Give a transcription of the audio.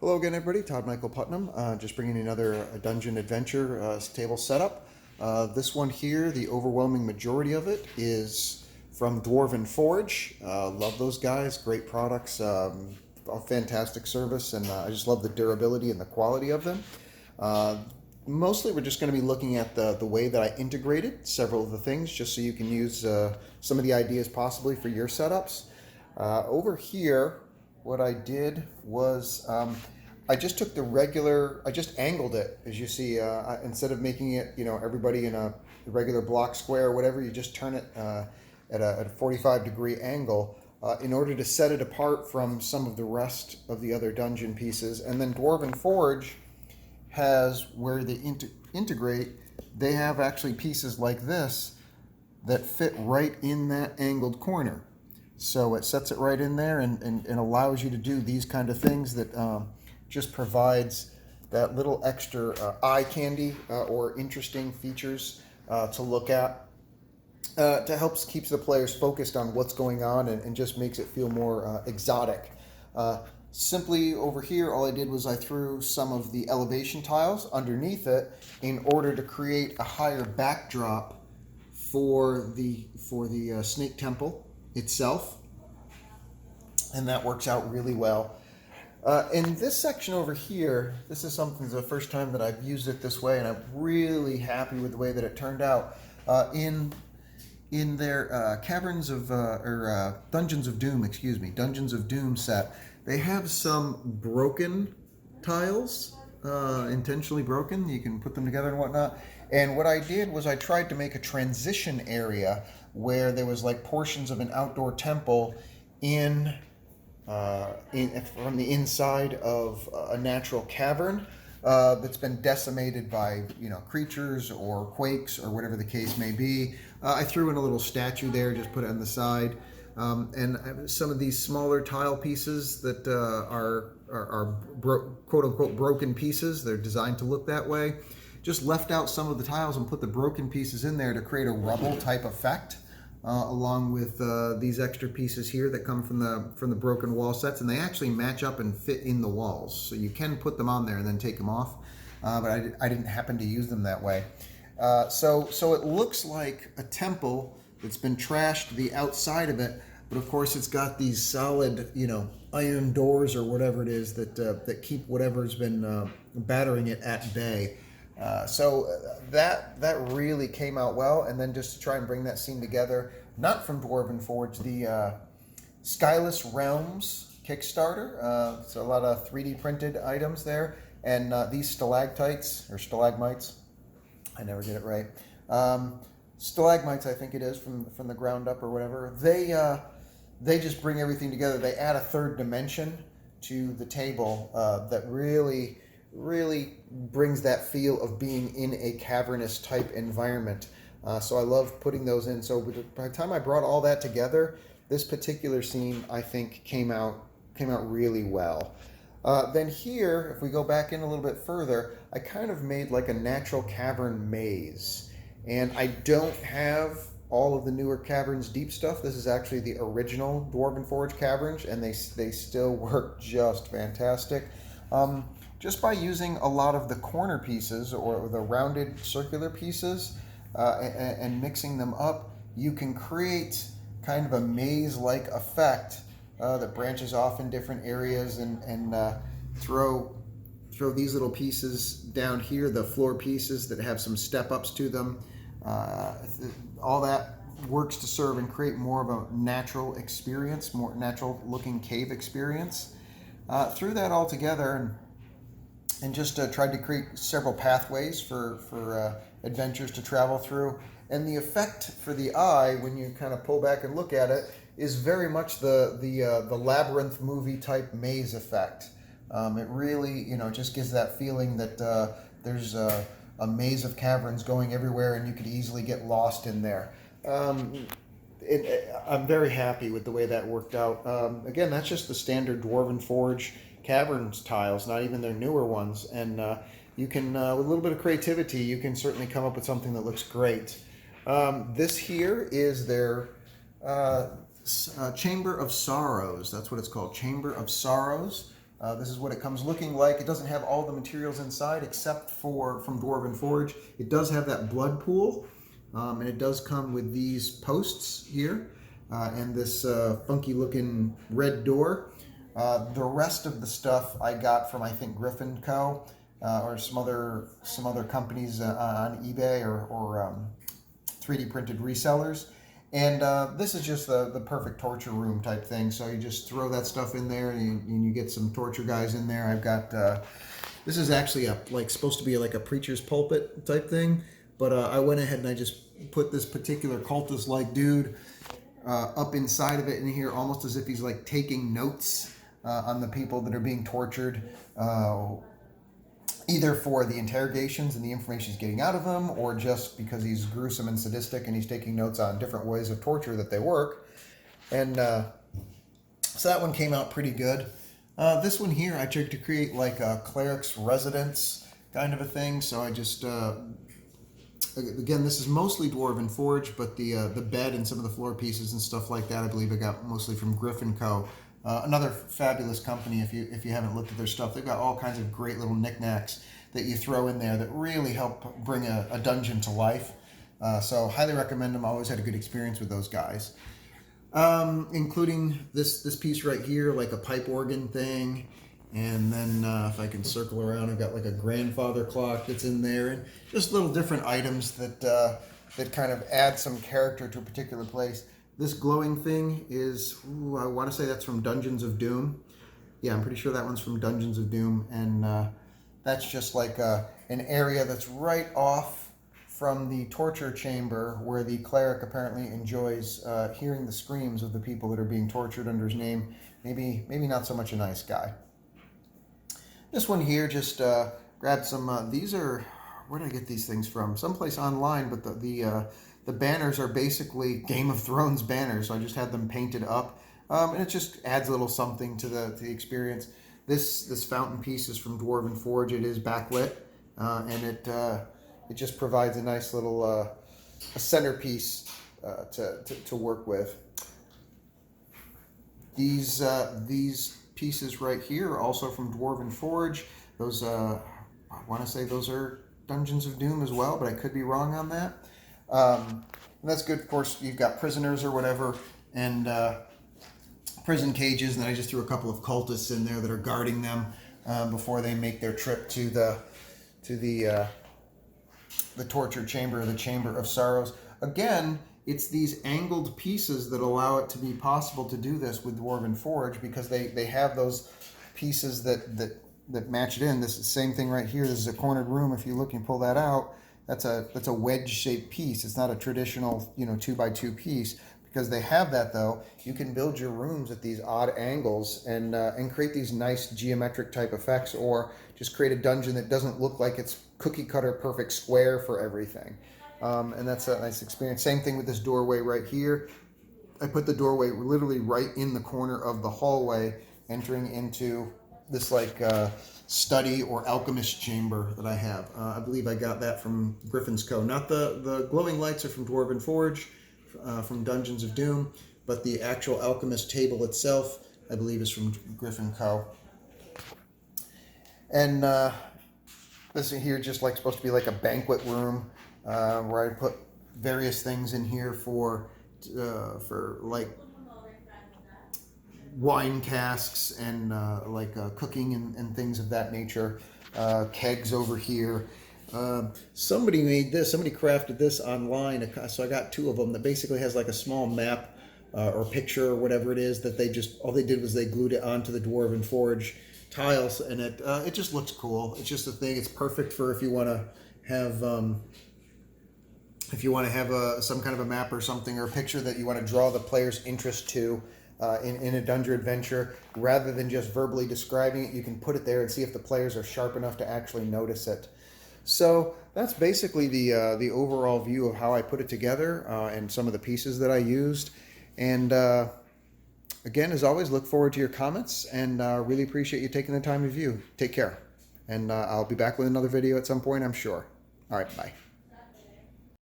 Hello again, everybody. Todd Michael Putnam, just bringing you another dungeon adventure table setup. This one here, the overwhelming majority of it is from Dwarven Forge. Love those guys, great products, a fantastic service, and I just love the durability and the quality of them. Mostly we're just going to be looking at the way that I integrated several of the things, just so you can use some of the ideas possibly for your setups. Over here, what I did was I just took I just angled it, as you see, instead of making it, everybody in a regular block square or whatever, you just turn it at a 45-degree angle in order to set it apart from some of the rest of the other dungeon pieces. And then Dwarven Forge has, where they integrate, they have actually pieces like this that fit right in that angled corner. So it sets it right in there and allows you to do these kind of things that just provides that little extra eye candy or interesting features to look at to help keeps the players focused on what's going on and just makes it feel more exotic. Simply over here, all I did was I threw some of the elevation tiles underneath it in order to create a higher backdrop for the Snake Temple itself, and that works out really well. In this section over here, this is something the first time that I've used it this way, and I'm really happy with the way that it turned out. In their Dungeons of Doom, Dungeons of Doom set, they have some broken tiles, intentionally broken. You can put them together and whatnot. And what I did was I tried to make a transition area where there was like portions of an outdoor temple from the inside of a natural cavern that's been decimated by creatures or quakes or whatever the case may be. I threw in a little statue there, just put it on the side, and some of these smaller tile pieces that are quote unquote broken pieces. They're designed to look that way. Just left out some of the tiles and put the broken pieces in there to create a rubble type effect. Along with these extra pieces here that come from the broken wall sets, and they actually match up and fit in the walls. So you can put them on there and then take them off, but I didn't happen to use them that way. So it looks like a temple that's been trashed the outside of it, but of course it's got these solid, iron doors or whatever it is that keep whatever's been battering it at bay. So that really came out well. And then just to try and bring that scene together, not from Dwarven Forge, the Skyless Realms Kickstarter. It's a lot of 3D printed items there, and these stalactites or stalagmites, I never get it right. Stalagmites, I think it is, from the ground up or whatever. They just bring everything together. They add a third dimension to the table that really brings that feel of being in a cavernous type environment. So I love putting those in. So by the time I brought all that together, this particular scene, I think, came out really well. Then here, if we go back in a little bit further, I kind of made like a natural cavern maze. And I don't have all of the newer Caverns Deep stuff. This is actually the original Dwarven Forge Caverns, and they still work just fantastic. Just by using a lot of the corner pieces or the rounded circular pieces and mixing them up, you can create kind of a maze-like effect that branches off in different areas and throw these little pieces down here, the floor pieces that have some step-ups to them. All that works to serve and create more of a natural experience, more natural-looking cave experience. Threw that all together and just tried to create several pathways for adventures to travel through. And the effect for the eye, when you kind of pull back and look at it, is very much the Labyrinth movie type maze effect. It really, just gives that feeling that there's a maze of caverns going everywhere, and you could easily get lost in there. I'm very happy with the way that worked out. Again, that's just the standard Dwarven Forge Caverns tiles, not even their newer ones, and you can with a little bit of creativity you can certainly come up with something that looks great. This here is their Chamber of Sorrows. That's what it's called, Chamber of Sorrows. This is what it comes looking like. It doesn't have all the materials inside except for from Dwarven Forge. It does have that blood pool, and it does come with these posts here and this funky looking red door. The rest of the stuff I got from, I think, Griffin Co. Or some other companies on eBay or 3D printed resellers. And this is just the perfect torture room type thing. So you just throw that stuff in there and you get some torture guys in there. I've got, this is actually supposed to be like a preacher's pulpit type thing. But I went ahead and I just put this particular cultist-like dude up inside of it in here, almost as if he's like taking notes on the people that are being tortured. Either for the interrogations and the information he's getting out of them, or just because he's gruesome and sadistic and he's taking notes on different ways of torture that they work. And so that one came out pretty good. This one here, I tried to create like a cleric's residence kind of a thing. So I just, again, this is mostly Dwarven Forge, but the bed and some of the floor pieces and stuff like that, I believe I got mostly from Griffin Co. Another fabulous company. If you haven't looked at their stuff, they've got all kinds of great little knickknacks that you throw in there that really help bring a dungeon to life. So highly recommend them. I always had a good experience with those guys, including this piece right here, like a pipe organ thing. And then if I can circle around, I've got like a grandfather clock that's in there, and just little different items that kind of add some character to a particular place. This glowing thing is, I want to say that's from Dungeons of Doom. Yeah, I'm pretty sure that one's from Dungeons of Doom. And that's just like an area that's right off from the torture chamber where the cleric apparently enjoys hearing the screams of the people that are being tortured under his name. Maybe not so much a nice guy. This one here, just grabbed some, these are, where did I get these things from? Someplace online, but the banners are basically Game of Thrones banners, so I just had them painted up, and it just adds a little something to the experience. This fountain piece is from Dwarven Forge. It is backlit, and it just provides a nice little a centerpiece to work with. These pieces right here are also from Dwarven Forge. Those I want to say those are Dungeons of Doom as well, but I could be wrong on that. And that's good. Of course, you've got prisoners or whatever, and prison cages, and then I just threw a couple of cultists in there that are guarding them before they make their trip to the torture chamber, the Chamber of Sorrows. Again, it's these angled pieces that allow it to be possible to do this with Dwarven Forge, because they have those pieces that match it in. This is the same thing right here. This is a cornered room. If you look and pull that out, that's a wedge-shaped piece. It's not a traditional 2x2 piece. Because they have that, though, you can build your rooms at these odd angles and create these nice geometric type effects, or just create a dungeon that doesn't look like it's cookie cutter perfect square for everything. And that's a nice experience. Same thing with this doorway right here. I put the doorway literally right in the corner of the hallway, entering into this study or alchemist chamber that I have. I believe I got that from Griffin's Co. Not the glowing lights are from Dwarven Forge, from Dungeons of Doom, but the actual alchemist table itself, I believe, is from Griffin Co. And this here just supposed to be like a banquet room, where I put various things in here for like wine casks and cooking and things of that nature. Kegs over here. Somebody made this. Somebody crafted this online. So I got two of them that basically has like a small map or picture or whatever it is that all they did was they glued it onto the Dwarven Forge tiles, and it just looks cool. It's just a thing. It's perfect for if you want to have some kind of a map or something, or a picture that you want to draw the player's interest to in a dungeon adventure. Rather than just verbally describing it, you can put it there and see if the players are sharp enough to actually notice it. So that's basically the overall view of how I put it together, and some of the pieces that I used. And again, as always, look forward to your comments, and really appreciate you taking the time to view. Take care. And I'll be back with another video at some point, I'm sure. All right, bye.